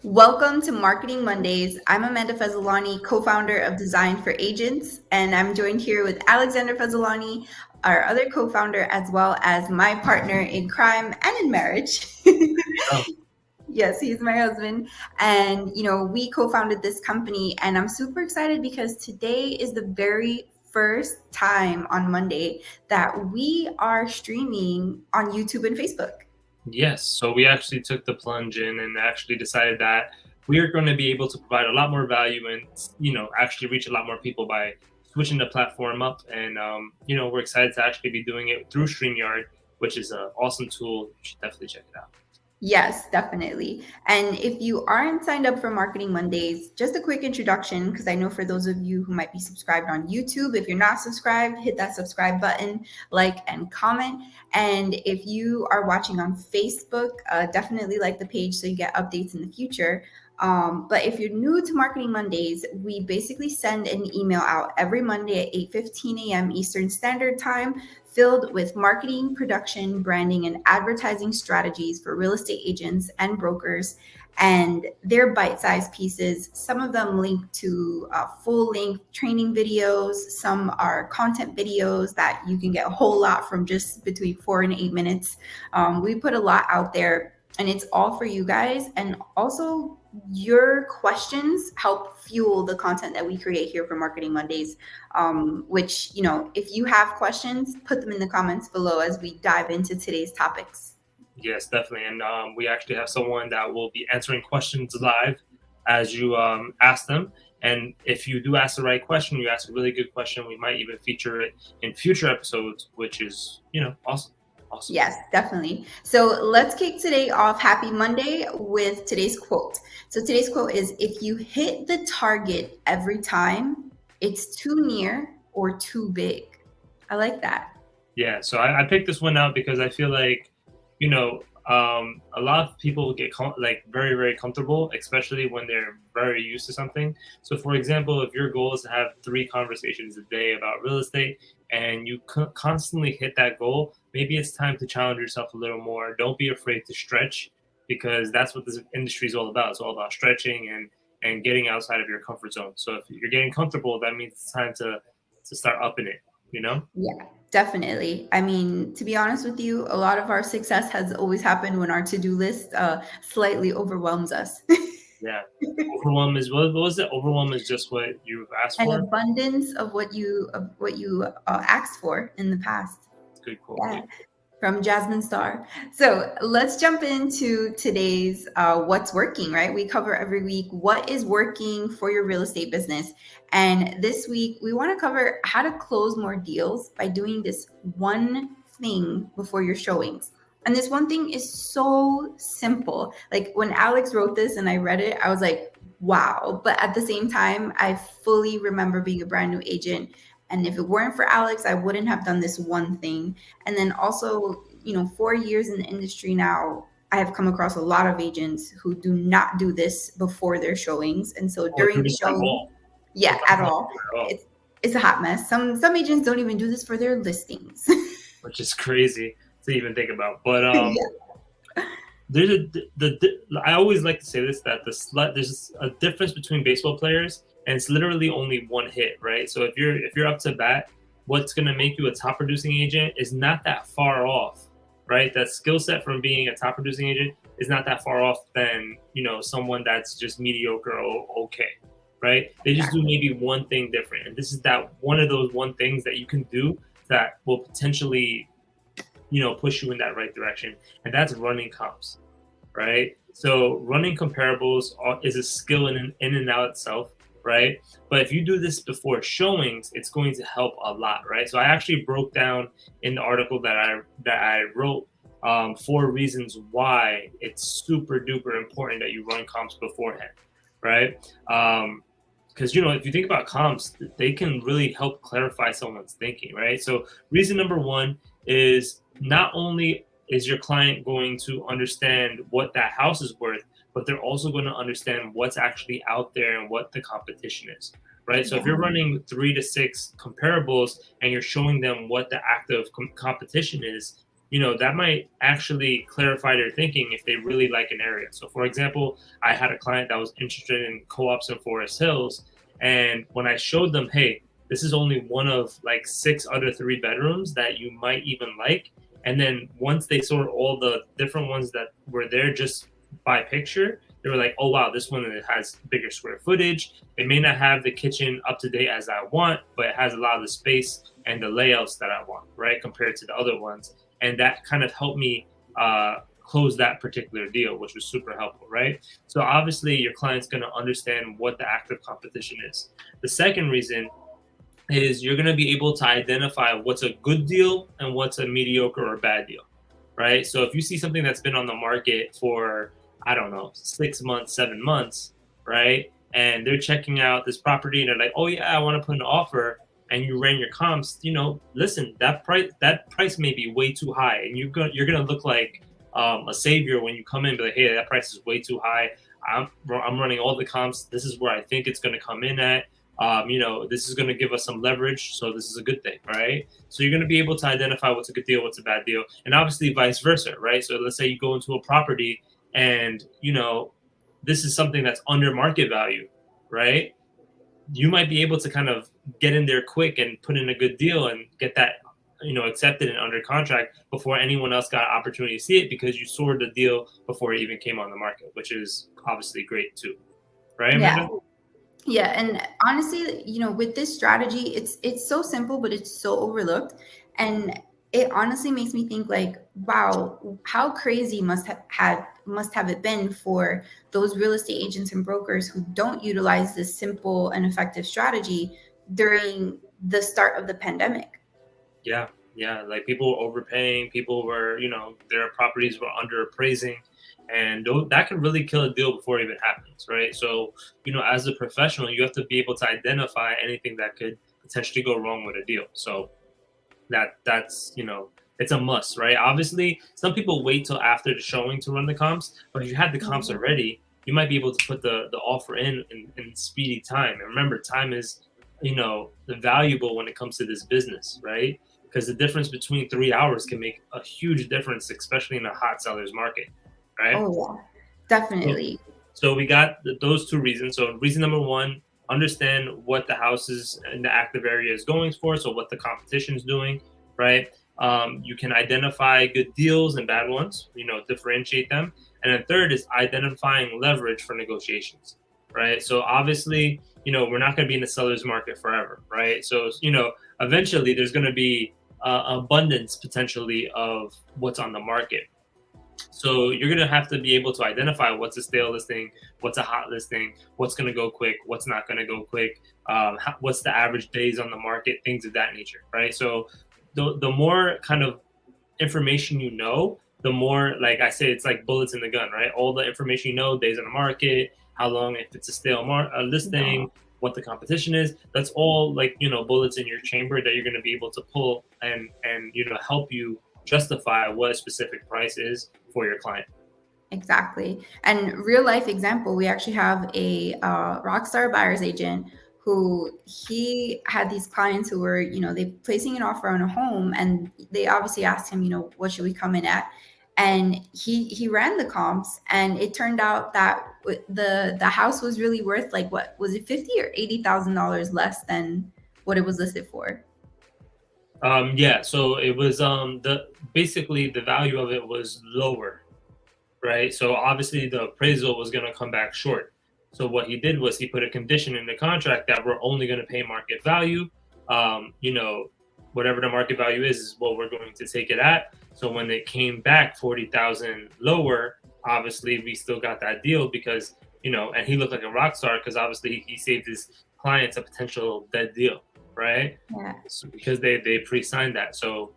Welcome to Marketing Mondays. I'm Amanda Fezzolani, co-founder of Design for Agents, and I'm joined here with Alexander Fezzolani, our other co-founder, as well as my partner in crime and in marriage. Oh, Yes, he's my husband. And, we co-founded this company, and I'm super excited because today is the very first time on Monday that we are streaming on YouTube and Facebook. yes. So we actually took the plunge in and actually decided that we are going to be able to provide a lot more value and, actually reach a lot more people by switching the platform up. And, we're excited to actually be doing it through StreamYard, which is an awesome tool. You should definitely check it out. Yes, definitely. And if you aren't signed up for Marketing Mondays, just a quick introduction, because I know for those of you who might be subscribed on YouTube, if you're not subscribed, hit that subscribe button, like, and comment. And if you are watching on Facebook, definitely like the page so you get updates in the future. But if you're new to Marketing Mondays, we basically send an email out every Monday at 8:15 a.m. Eastern Standard Time, filled with marketing, production, branding, and advertising strategies for real estate agents and brokers. And they're bite-sized pieces. Some of them link to full-length training videos. Some are content videos that you can get a whole lot from just between 4 and 8 minutes. We put a lot out there, and it's all for you guys. And also, your questions help fuel the content that we create here for Marketing Mondays. Which, if you have questions, put them in the comments below as we dive into today's topics. Yes, definitely. And we actually have someone that will be answering questions live as you ask them. And if you do ask the right question, you ask a really good question, we might even feature it in future episodes, which is, awesome. Awesome. Yes, definitely. So let's kick today off. Happy Monday with today's quote. So today's quote is, if you hit the target every time, it's too near or too big. I like that. Yeah, so I picked this one out because I feel like, a lot of people get very, very comfortable, especially when they're very used to something. So, for example, if your goal is to have 3 conversations a day about real estate and you constantly hit that goal, maybe it's time to challenge yourself a little more. Don't be afraid to stretch because that's what this industry is all about. It's all about stretching and getting outside of your comfort zone. So, if you're getting comfortable, that means it's time to start upping it, you know? Yeah, definitely. I mean, to be honest with you, a lot of our success has always happened when our to-do list slightly overwhelms us. Yeah. Overwhelm is what was it? Overwhelm is just what you've asked An for. abundance of what you asked for in the past. Good quote. Yeah, from Jasmine Star. So let's jump into today's what's working, right? We cover every week what is working for your real estate business. And this week, we want to cover how to close more deals by doing this one thing before your showings. And this one thing is so simple. Like when Alex wrote this and I read it, I was like, wow. But at the same time, I fully remember being a brand new agent. And if it weren't for Alex, I wouldn't have done this one thing. And then also, 4 years in the industry now, I have come across a lot of agents who do not do this before their showings. And so Or during do the this at showing, all. yeah, at Sometimes not all. do it at all, It's a hot mess. Some agents don't even do this for their listings. which is crazy to even think about. But Yeah. there's I always like to say this that there's a difference between baseball players and it's literally only one hit, right? So if you're up to bat, what's going to make you a top producing agent is not that far off, right? That skill set from being a top producing agent is not that far off than someone that's just mediocre or okay, right? They just do maybe one thing different, and this is that one of those one things that you can do that will potentially push you in that right direction, and that's running comps, right? So running comparables is a skill in and out itself, right? But if you do this before showings, it's going to help a lot, right? So I actually broke down in the article that I wrote 4 reasons why it's super duper important that you run comps beforehand, right? Because if you think about comps, they can really help clarify someone's thinking, right? So reason number 1 is not only is your client going to understand what that house is worth, but they're also going to understand what's actually out there and what the competition is, right? So if you're running 3 to 6 comparables and you're showing them what the active competition is, that might actually clarify their thinking if they really like an area. So for example, I had a client that was interested in co-ops in Forest Hills, and when I showed them, hey, this is only one of like 6 other 3 bedrooms that you might even like, and then once they saw all the different ones that were there just by picture, they were like, oh wow, this one has bigger square footage. It may not have the kitchen up to date as I want, but it has a lot of the space and the layouts that I want, right, compared to the other ones. And that kind of helped me close that particular deal, which was super helpful, right? So obviously your client's going to understand what the active competition is. The second reason is you're going to be able to identify what's a good deal and what's a mediocre or bad deal, right? So if you see something that's been on the market for, I don't know, 6 months, 7 months, right? And they're checking out this property and they're like, oh yeah, I want to put an offer. And you ran your comps, listen, that price may be way too high, and you're gonna look like a savior when you come in, be like, hey, that price is way too high. I'm running all the comps. This is where I think it's gonna come in at. This is gonna give us some leverage, so this is a good thing, right? So you're gonna be able to identify what's a good deal, what's a bad deal, and obviously vice versa, right? So let's say you go into a property and this is something that's under market value, right? You might be able to kind of get in there quick and put in a good deal and get that, accepted and under contract before anyone else got an opportunity to see it, because you saw the deal before it even came on the market, which is obviously great too. Right, Amanda? Yeah, and honestly, with this strategy, it's so simple, but it's so overlooked. And it honestly makes me think like, wow, how crazy must have it been for those real estate agents and brokers who don't utilize this simple and effective strategy during the start of the pandemic. Yeah, like people were overpaying, people were, their properties were under appraising, and that can really kill a deal before it even happens, right? So, as a professional, you have to be able to identify anything that could potentially go wrong with a deal. So that's it's a must, right? Obviously some people wait till after the showing to run the comps, but if you had the comps already, you might be able to put the offer in speedy time. And remember, time is valuable when it comes to this business, right? Because the difference between 3 hours can make a huge difference, especially in a hot seller's market, right? Oh yeah, definitely. So we got those 2 reasons. So reason number 1, understand what the houses in the active area is going for, so what the competition is doing, right? You can identify good deals and bad ones, differentiate them. And then third is identifying leverage for negotiations, right? So obviously, we're not going to be in the seller's market forever, right? So, eventually there's going to be abundance potentially of what's on the market. So you're going to have to be able to identify what's a stale listing, what's a hot listing, what's going to go quick, what's not going to go quick, what's the average days on the market, things of that nature, right? So the more kind of information the more, like I say, it's like bullets in the gun, right? All the information days on the market, how long, if it's a stale listing, what the competition is, that's all like, bullets in your chamber that you're going to be able to pull and help you justify what a specific price is for your client. Exactly. And real life example, we actually have a rockstar buyer's agent who he had these clients who were, they placing an offer on a home, and they obviously asked him, what should we come in at? And he ran the comps, and it turned out that the house was really worth, like, what was it, $50,000 or $80,000 less than what it was listed for. So it was basically the value of it was lower, right? So obviously the appraisal was going to come back short. So what he did was he put a condition in the contract that we're only going to pay market value. Whatever the market value is what we're going to take it at. So when it came back 40,000 lower, obviously we still got that deal because, and he looked like a rock star because obviously he saved his clients a potential dead deal, right? Yeah. So because they pre-signed that. So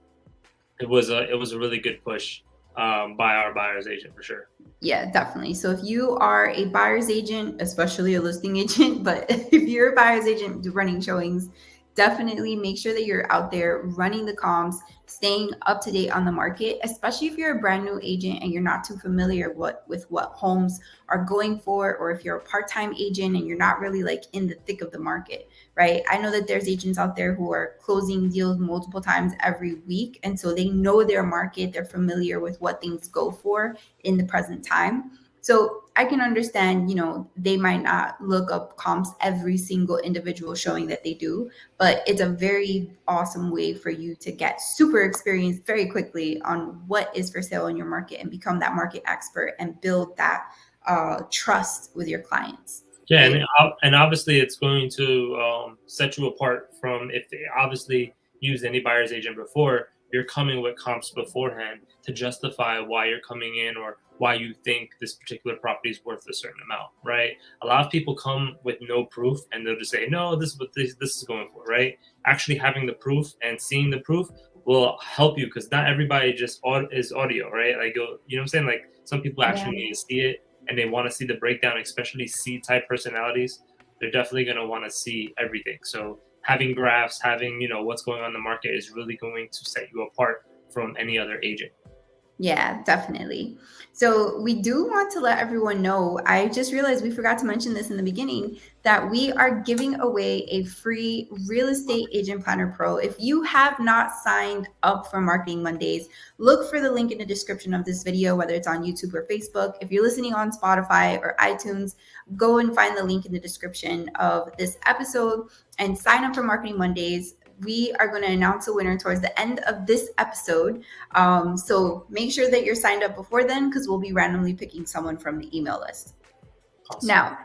it was a really good push by our buyer's agent for sure. Yeah, definitely. So if you are a buyer's agent, especially a listing agent, but if you're a buyer's agent running showings, definitely make sure that you're out there running the comms, staying up to date on the market, especially if you're a brand new agent and you're not too familiar with what homes are going for, or if you're a part-time agent and you're not really like in the thick of the market, right? I know that there's agents out there who are closing deals multiple times every week, and so they know their market, they're familiar with what things go for in the present time. So I can understand, they might not look up comps every single individual showing that they do, but it's a very awesome way for you to get super experienced very quickly on what is for sale in your market and become that market expert and build that trust with your clients. Yeah, Right? and obviously it's going to set you apart from if they obviously used any buyer's agent before. You're coming with comps beforehand to justify why you're coming in or why you think this particular property is worth a certain amount, right? A lot of people come with no proof and they'll just say, no, this is what this is going for, right? Actually having the proof and seeing the proof will help you, because not everybody just is audio, right? Like, you know what I'm saying? Like, some people actually need to see it and they want to see the breakdown, especially C type personalities. They're definitely going to want to see everything. So having graphs, having, what's going on in the market is really going to set you apart from any other agent. Yeah, definitely. So we do want to let everyone know, I just realized we forgot to mention this in the beginning, that we are giving away a free Real Estate Agent Planner Pro. If you have not signed up for Marketing Mondays, look for the link in the description of this video, whether it's on YouTube or Facebook. If you're listening on Spotify or iTunes, go and find the link in the description of this episode and sign up for Marketing Mondays. We are going to announce a winner towards the end of this episode. So make sure that you're signed up before then, because we'll be randomly picking someone from the email list. Awesome. Now,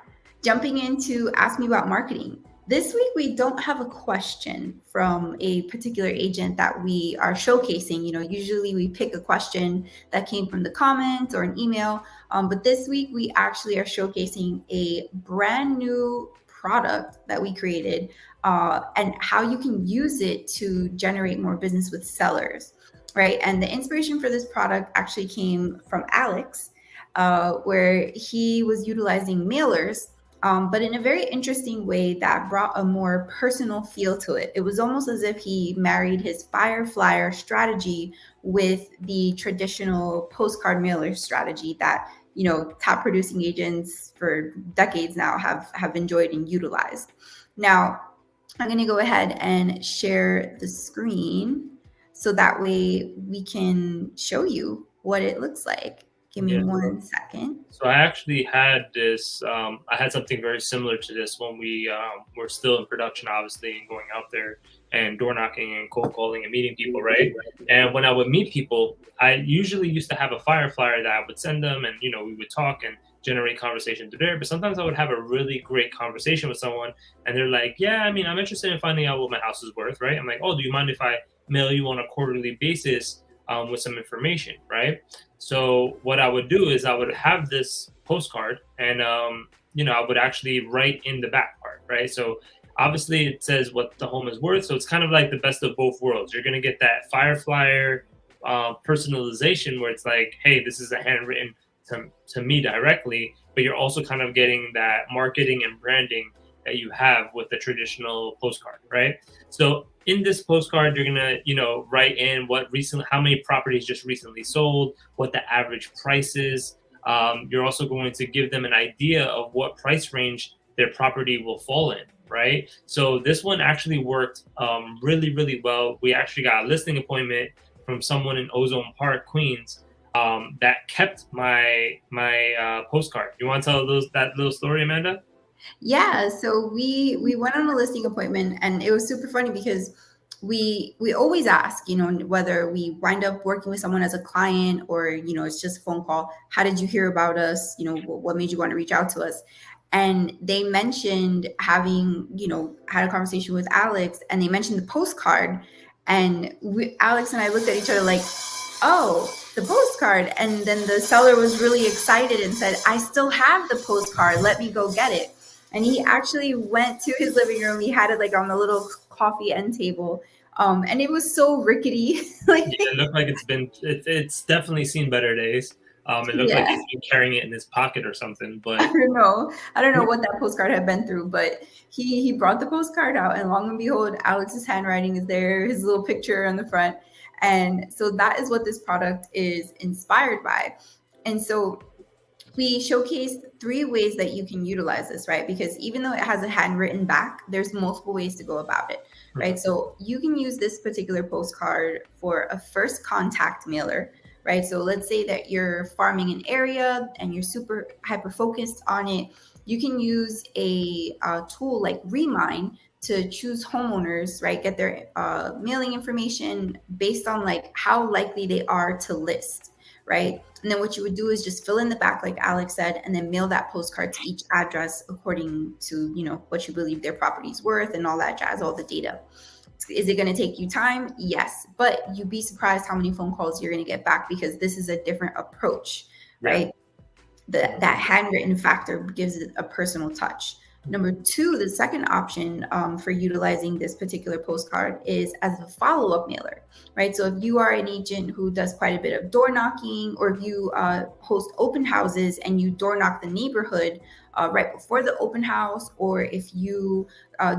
jumping into Ask Me About Marketing. This week, we don't have a question from a particular agent that we are showcasing. Usually we pick a question that came from the comments or an email. But this week, we actually are showcasing a brand new product that we created and how you can use it to generate more business with sellers, right? And the inspiration for this product actually came from Alex, where he was utilizing mailers, but in a very interesting way that brought a more personal feel to it. It was almost as if he married his fire flyer strategy with the traditional postcard mailer strategy that top producing agents for decades now have enjoyed and utilized. Now, I'm going to go ahead and share the screen so that way we can show you what it looks like. Give me 1 second. So I actually had this, I had something very similar to this when we were still in production, obviously, and going out there and door knocking and cold calling and meeting people, right? And when I would meet people, I usually used to have a fire flyer that I would send them, and, we would talk and generate conversation through there. But sometimes I would have a really great conversation with someone and they're like, yeah, I'm interested in finding out what my house is worth, right? I'm like, oh, do you mind if I mail you on a quarterly basis with some information, right? So what I would do is I would have this postcard and, I would actually write in the back part, right? So obviously it says what the home is worth. So it's kind of like the best of both worlds. You're going to get that fire flyer personalization where it's like, hey, this is a handwritten to me directly, but you're also kind of getting that marketing and branding that you have with the traditional postcard, right? So in this postcard, you're gonna, write in how many properties just recently sold, what the average price is. You're also going to give them an idea of what price range their property will fall in, right? So this one actually worked really, really well. We actually got a listing appointment from someone in Ozone Park, Queens, that kept my postcard. You want to tell that little story, Amanda? Yeah, so we went on a listing appointment, and it was super funny because we always ask, whether we wind up working with someone as a client or it's just a phone call. How did you hear about us? What made you want to reach out to us? And they mentioned having had a conversation with Alex, and they mentioned the postcard, and Alex and I looked at each other like, oh, the postcard. And then the seller was really excited and said, I still have the postcard. Let me go get it. And he actually went to his living room. He had it like on the little coffee end table. And it was so rickety. Yeah, it looked like it's definitely seen better days. It looked like Yeah. he's been carrying it in his pocket or something. I But don't know. I don't know what that postcard had been through, but he brought the postcard out, and long and behold, Alex's handwriting is there, his little picture on the front. And so that is what this product is inspired by. And so we showcased 3 ways that you can utilize this, right? Because even though it has a handwritten back, there's multiple ways to go about it, right? So you can use this particular postcard for a first contact mailer, right? So let's say that you're farming an area and you're super hyper focused on it. You can use a tool like Remind to choose homeowners, right? Get their mailing information based on like how likely they are to list, right? And then what you would do is just fill in the back, like Alex said, and then mail that postcard to each address according to, you know, what you believe their property's worth and all that jazz, all the data. Is it going to take you time? Yes. But you'd be surprised how many phone calls you're going to get back because this is a different approach, right? That handwritten factor gives it a personal touch. Number 2, the second option for utilizing this particular postcard is as a follow-up mailer, right? So if you are an agent who does quite a bit of door knocking, or if you host open houses and you door knock the neighborhood right before the open house, or if you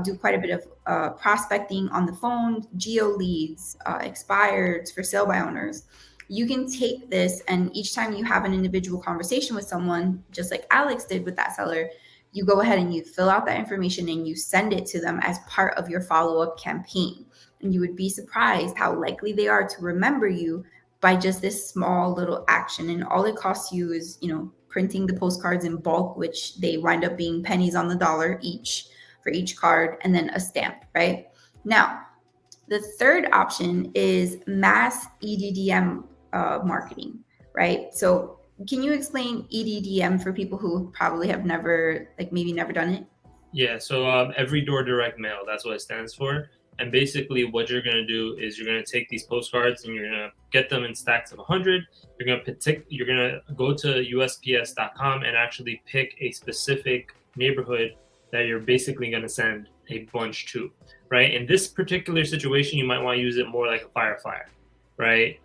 do quite a bit of prospecting on the phone, geo leads, expireds, for sale by owners, you can take this, and each time you have an individual conversation with someone, just like Alex did with that seller, you go ahead and you fill out that information and you send it to them as part of your follow-up campaign. And you would be surprised how likely they are to remember you by just this small little action. And all it costs you is, you know, printing the postcards in bulk, which they wind up being pennies on the dollar each for each card, and then a stamp, right? Now, the third option is mass EDDM marketing, right? So can you explain EDDM for people who probably have never, like maybe never done it? Yeah, so every door direct mail, that's what it stands for. And basically, what you're going to do is you're going to take these postcards and you're going to get them in stacks of 100. You're going to go to USPS.com and actually pick a specific neighborhood that you're basically going to send a bunch to, right? In this particular situation, you might want to use it more like a firefighter, right?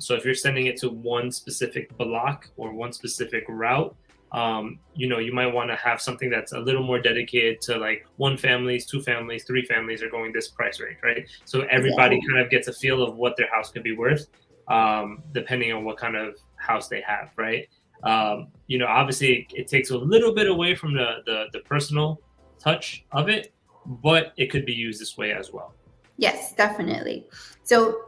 So if you're sending it to one specific block or one specific route, you know, you might want to have something that's a little more dedicated to like 1 families, 2 families, 3 families are going this price range, right? So everybody kind of gets a feel of what their house could be worth, depending on what kind of house they have, right? You know, obviously it takes a little bit away from the personal touch of it, but it could be used this way as well. Yes, definitely. So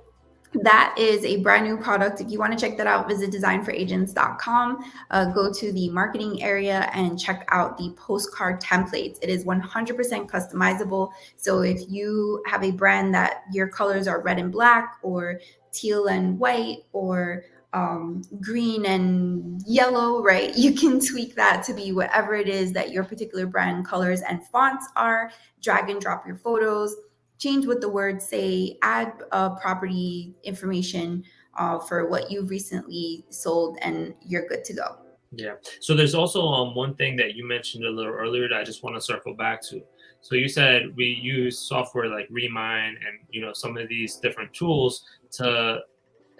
that is a brand new product. If you want to check that out, visit designforagents.com. Go to the marketing area and check out the postcard templates. It is 100% customizable. So if you have a brand that your colors are red and black, or teal and white, or green and yellow, right? You can tweak that to be whatever it is that your particular brand colors and fonts are. Drag and drop your photos, change what the words say, add property information for what you've recently sold, and you're good to go. Yeah. So there's also one thing that you mentioned a little earlier that I just want to circle back to. So you said we use software like Remind and, you know, some of these different tools to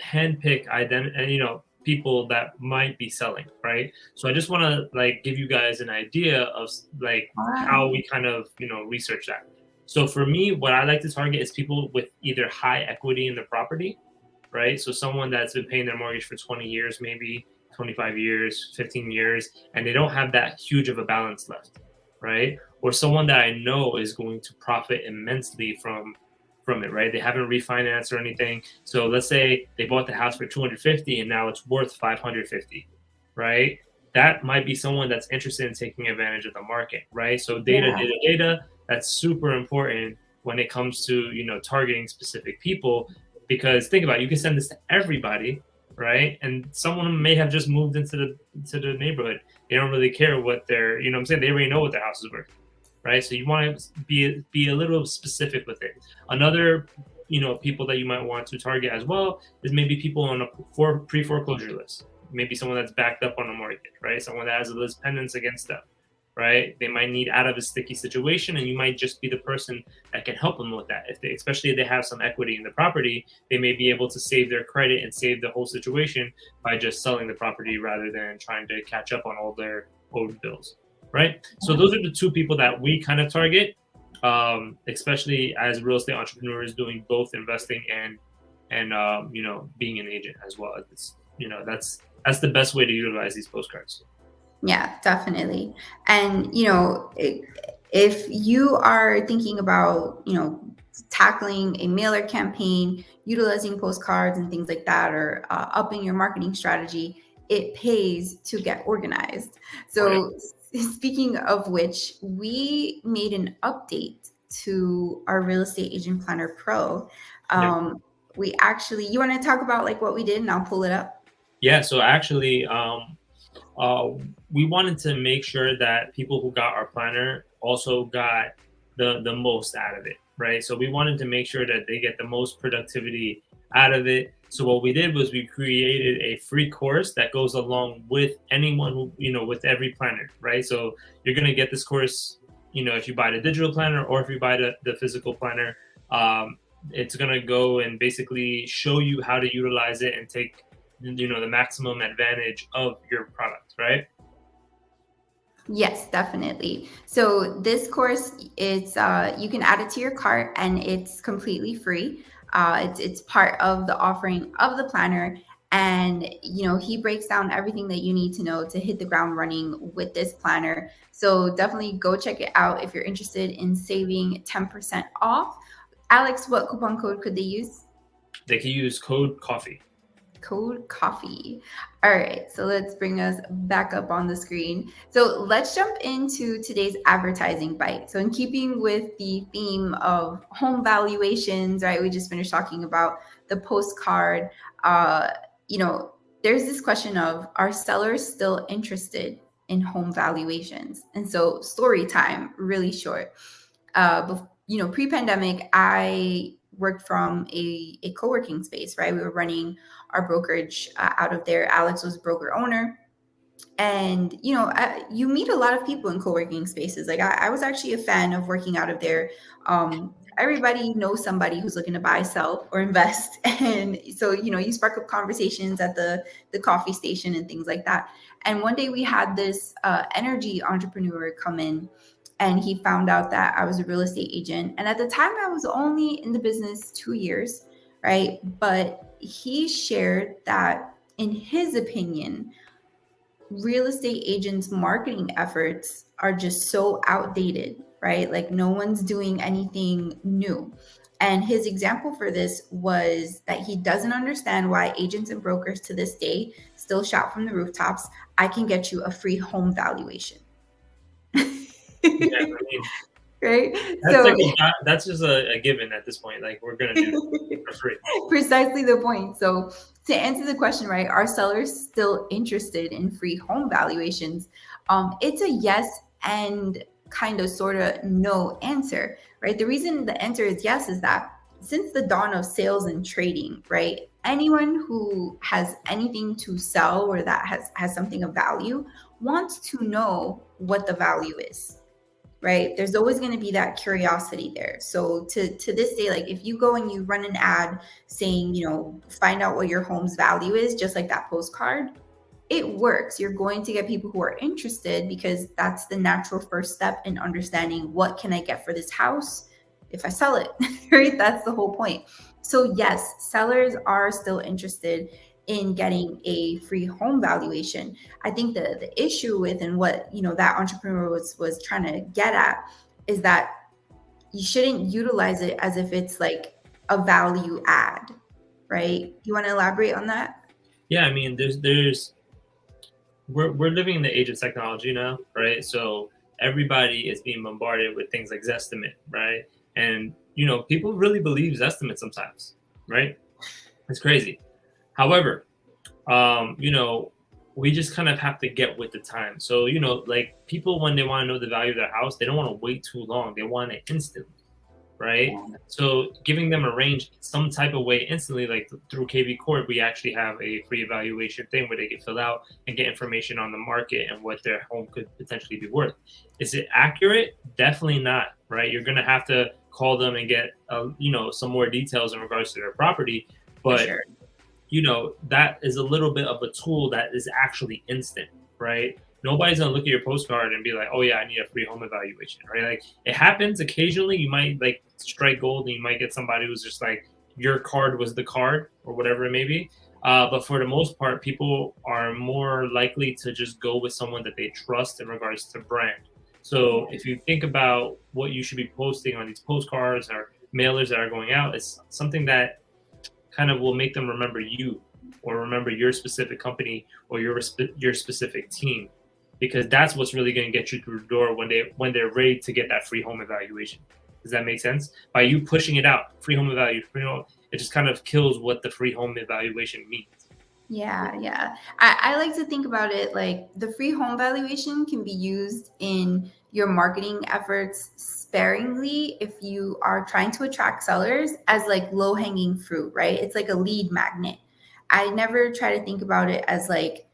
handpick and, you know, people that might be selling, right? So I just want to like give you guys an idea of like how we kind of, you know, research that. So for me, what I like to target is people with either high equity in the property, right? So someone that's been paying their mortgage for 20 years, maybe 25 years, 15 years, and they don't have that huge of a balance left, right? Or someone that I know is going to profit immensely from it, right? They haven't refinanced or anything. So let's say they bought the house for 250 and now it's worth 550, right? That might be someone that's interested in taking advantage of the market, right? So data, that's super important when it comes to, you know, targeting specific people, because think about it, you can send this to everybody, right? And someone may have just moved into the neighborhood. They don't really care what their, you know what I'm saying? They already know what their house is worth, right? So you want to be a little specific with it. Another, you know, people that you might want to target as well is maybe people on a pre-foreclosure list. Maybe someone that's backed up on a mortgage, right? Someone that has a list pendants against them, right? They might need out of a sticky situation, and you might just be the person that can help them with that. Especially if they have some equity in the property, they may be able to save their credit and save the whole situation by just selling the property rather than trying to catch up on all their owed bills, right? So those are the two people that we kind of target, especially as real estate entrepreneurs doing both investing and being an agent as well. It's, that's the best way to utilize these postcards. Yeah, definitely. And, if you are thinking about, tackling a mailer campaign, utilizing postcards and things like that, or upping your marketing strategy, it pays to get organized. So, speaking of which, we made an update to our Real Estate Agent Planner Pro. We actually, you want to talk about like what we did, and I'll pull it up. Yeah. So actually, we wanted to make sure that people who got our planner also got the most out of it, right? So we wanted to make sure that they get the most productivity out of it. So what we did was we created a free course that goes along with anyone who, with every planner, right? So you're going to get this course, if you buy the digital planner or if you buy the physical planner. It's going to go and basically show you how to utilize it and take the maximum advantage of your product, right? Yes, definitely. So this course, it's you can add it to your cart, and it's completely free. It's part of the offering of the planner, and he breaks down everything that you need to know to hit the ground running with this planner. So definitely go check it out if you're interested in saving 10% off. Alex, what coupon code could they use? They can use code COFFEE. Code COFFEE. All right, so let's bring us back up on the screen. So let's jump into today's advertising bite. So in keeping with the theme of home valuations, right? We just finished talking about the postcard. There's this question of, are sellers still interested in home valuations? And so story time, really short. Pre-pandemic, I worked from a co-working space, right? We were running our brokerage out of there. Alex was broker owner. And, you meet a lot of people in co-working spaces. Like I was actually a fan of working out of there. Everybody knows somebody who's looking to buy, sell, or invest. And so, you spark up conversations at the coffee station and things like that. And one day we had this energy entrepreneur come in, and he found out that I was a real estate agent. And at the time, I was only in the business 2 years, right? But he shared that, in his opinion, real estate agents' marketing efforts are just so outdated, right? Like no one's doing anything new. And his example for this was that he doesn't understand why agents and brokers to this day still shout from the rooftops, I can get you a free home valuation. Yeah, I mean, right? That's just a given at this point. Like we're gonna do it for free. Precisely the point. So to answer the question, right, are sellers still interested in free home valuations? It's a yes and kind of sort of no answer, right? The reason the answer is yes is that since the dawn of sales and trading, right, anyone who has anything to sell or that has something of value wants to know what the value is. Right? There's always going to be that curiosity there. So to this day, like if you go and you run an ad saying, find out what your home's value is, just like that postcard, it works. You're going to get people who are interested because that's the natural first step in understanding what can I get for this house if I sell it, right? That's the whole point. So yes, sellers are still interested in getting a free home valuation. I think the issue with, and what that entrepreneur was trying to get at, is that you shouldn't utilize it as if it's like a value add, right? You want to elaborate on that? Yeah, I mean, we're living in the age of technology now, right? So everybody is being bombarded with things like Zestimate, right? And people really believe Zestimate sometimes, right? It's crazy. However, we just kind of have to get with the time. So, like people, when they want to know the value of their house, they don't want to wait too long. They want it instantly, right? So giving them a range some type of way instantly, like through KV Corp, we actually have a free evaluation thing where they can fill out and get information on the market and what their home could potentially be worth. Is it accurate? Definitely not, right? You're gonna have to call them and get some more details in regards to their property, For but sure. that is a little bit of a tool that is actually instant, right? Nobody's gonna look at your postcard and be like, "Oh yeah, I need a free home evaluation," right? Like it happens occasionally. You might like strike gold, and you might get somebody who's just like, "Your card was the card," or whatever it may be. But for the most part, people are more likely to just go with someone that they trust in regards to brand. So if you think about what you should be posting on these postcards or mailers that are going out, it's something that kind of will make them remember you or remember your specific company or your specific team, because that's what's really going to get you through the door when they're ready to get that free home evaluation. Does that make sense? By you pushing it out, free home evaluation, it just kind of kills what the free home evaluation means. Yeah. I like to think about it like the free home valuation can be used in your marketing efforts sparingly if you are trying to attract sellers as like low hanging fruit, right? It's like a lead magnet. I never try to think about it as like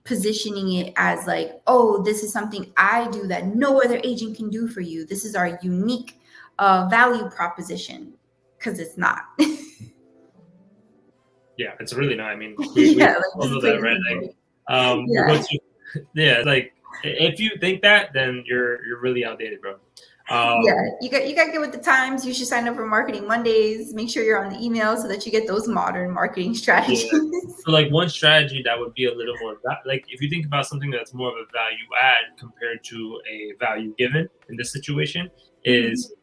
positioning it as like, oh, this is something I do that no other agent can do for you. This is our unique value proposition, because it's not. Yeah, it's really not. I mean, we Yeah, like all just know plain that, right? and Like, simple. once Yeah. you, yeah, like if you think that, then you're really outdated, bro. Yeah, Um, you got to get with the times. You should sign up for Marketing Mondays. Make sure you're on the email so that you get those modern marketing yeah. strategies. So like one strategy that would be a little more like if you think about something that's more of a value add compared to a value given in this situation Mhm. is,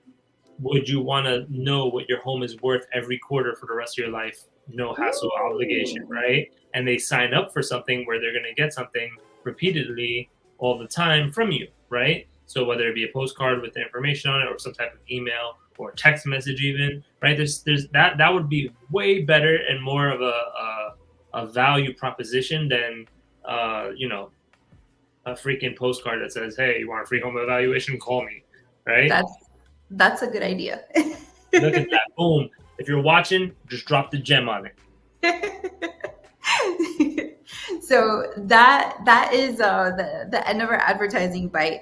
would you want to know what your home is worth every quarter for the rest of your life? No hassle obligation, Ooh. right? And they sign up for something where they're going to get something repeatedly all the time from you, right? So whether it be a postcard with the information on it or some type of email or text message even, right? There's that would be way better and more of a value proposition than a freaking postcard that says, "Hey, you want a free home evaluation? Call me," right? That's that's a good idea. Look at that. Boom. If you're watching, just drop the gem on it. So that is the end of our advertising bite.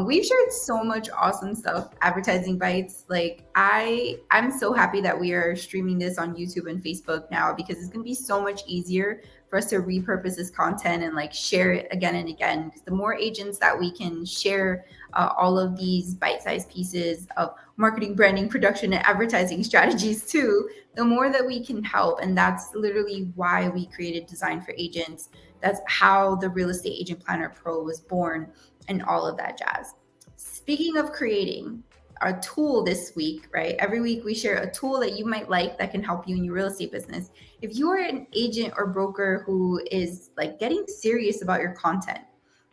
We've shared so much awesome stuff, advertising bites. Like I'm so happy that we are streaming this on YouTube and Facebook now, because it's gonna be so much easier for us to repurpose this content and like share it again and again. Because the more agents that we can share all of these bite-sized pieces of marketing, branding, production, and advertising strategies too, the more that we can help. And that's literally why we created Design for Agents. That's how the Real Estate Agent Planner Pro was born and all of that jazz. Speaking of creating, our tool this week, right? Every week we share a tool that you might like that can help you in your real estate business. If you are an agent or broker who is like getting serious about your content,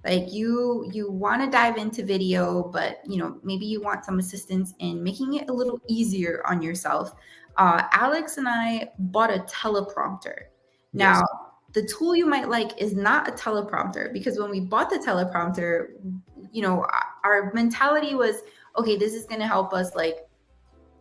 like you want to dive into video, but maybe you want some assistance in making it a little easier on yourself. Alex and I bought a teleprompter. Yes. Now, the tool you might like is not a teleprompter, because when we bought the teleprompter, our mentality was, okay, this is going to help us like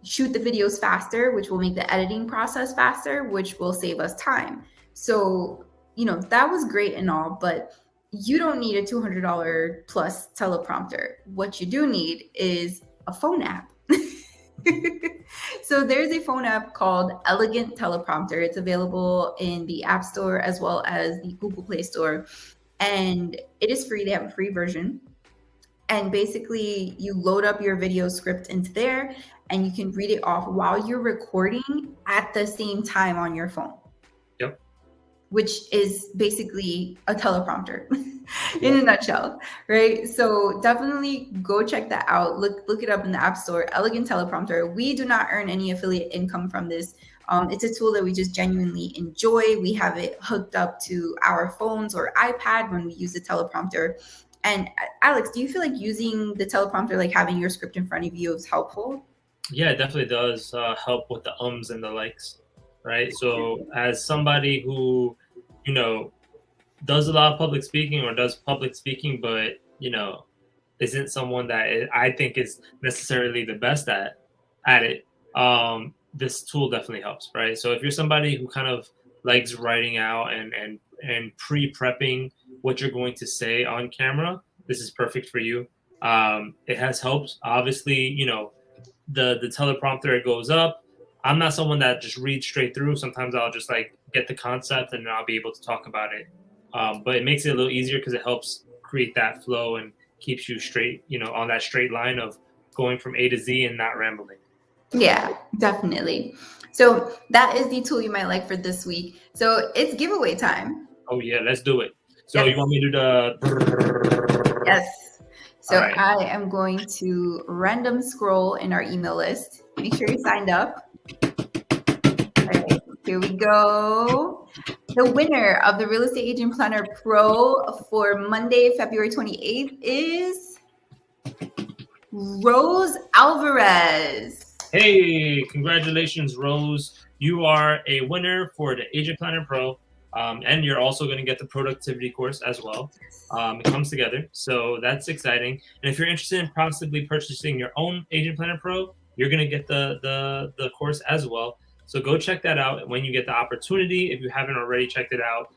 shoot the videos faster, which will make the editing process faster, which will save us time. So, that was great and all, but you don't need a $200 plus teleprompter. What you do need is a phone app. So there's a phone app called Elegant Teleprompter. It's available in the App Store as well as the Google Play Store. And it is free. They have a free version. And basically, you load up your video script into there and you can read it off while you're recording at the same time on your phone, Yep. which is basically a teleprompter in Yep. a nutshell, right? So definitely go check that out. Look it up in the App Store, Elegant Teleprompter. We do not earn any affiliate income from this. It's a tool that we just genuinely enjoy. We have it hooked up to our phones or iPad when we use the teleprompter. And Alex, do you feel like using the teleprompter, like having your script in front of you, is helpful? Yeah, it definitely does help with the ums and the likes, right? So as somebody who, you know, does a lot of public speaking or does public speaking, but isn't someone that I think is necessarily the best at at it, this tool definitely helps, right? So if you're somebody who kind of likes writing out and pre-prepping what you're going to say on camera, this is perfect for you. It has helped. Obviously, the teleprompter, it goes up. I'm not someone that just reads straight through. Sometimes I'll just like get the concept and then I'll be able to talk about it. But it makes it a little easier because it helps create that flow and keeps you straight, on that straight line of going from A to Z and not rambling. Yeah, definitely. So that is the tool you might like for this week. So it's giveaway time. Oh yeah, let's do it. So Yep. you want me to do the? Yes. All So right. I am going to random scroll in our email list. Make sure you're signed up. All right, here we go. The winner of the Real Estate Agent Planner Pro for Monday, February 28th is Rose Alvarez. Hey, congratulations, Rose. You are a winner for the Agent Planner Pro. And you're also going to get the productivity course as well. It comes together. So that's exciting. And if you're interested in possibly purchasing your own Agent Planner Pro, you're going to get the course as well. So go check that out when you get the opportunity. If you haven't already checked it out,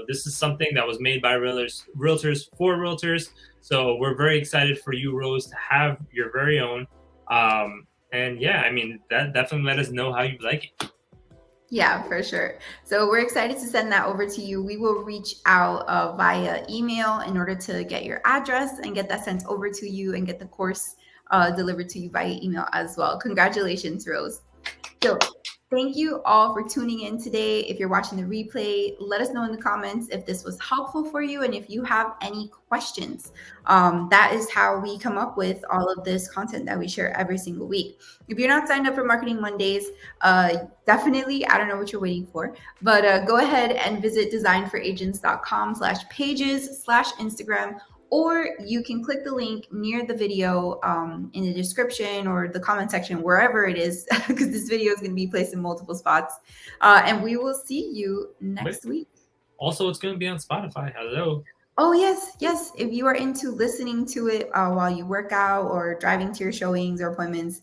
this is something that was made by realtors for realtors. So we're very excited for you, Rose, to have your very own. And yeah, I mean, that definitely let us know how you like it. Yeah, for sure. So we're excited to send that over to you. We will reach out via email in order to get your address and get that sent over to you and get the course delivered to you via email as well. Congratulations, Rose. So thank you all for tuning in today. If you're watching the replay, let us know in the comments if this was helpful for you and if you have any questions. That is how we come up with all of this content that we share every single week. If you're not signed up for Marketing Mondays, definitely, I don't know what you're waiting for, but go ahead and visit designforagents.com/pages/Instagram, or you can click the link near the video in the description or the comment section, wherever it is, because this video is going to be placed in multiple spots. And we will see you next week. Also, it's going to be on Spotify. Hello. Oh, yes. Yes. If you are into listening to it while you work out or driving to your showings or appointments,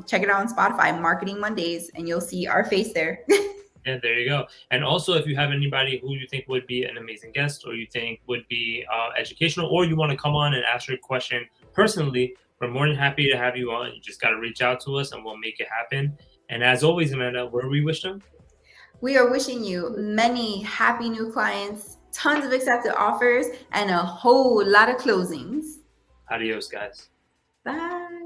check it out on Spotify, Marketing Mondays, and you'll see our face there. Yeah, there you go. And also, if you have anybody who you think would be an amazing guest or you think would be educational, or you want to come on and ask your question personally, we're more than happy to have you on. You just got to reach out to us and we'll make it happen. And as always, Amanda, where do we wish them? We are wishing you many happy new clients, tons of accepted offers, and a whole lot of closings. Adios, guys. Bye.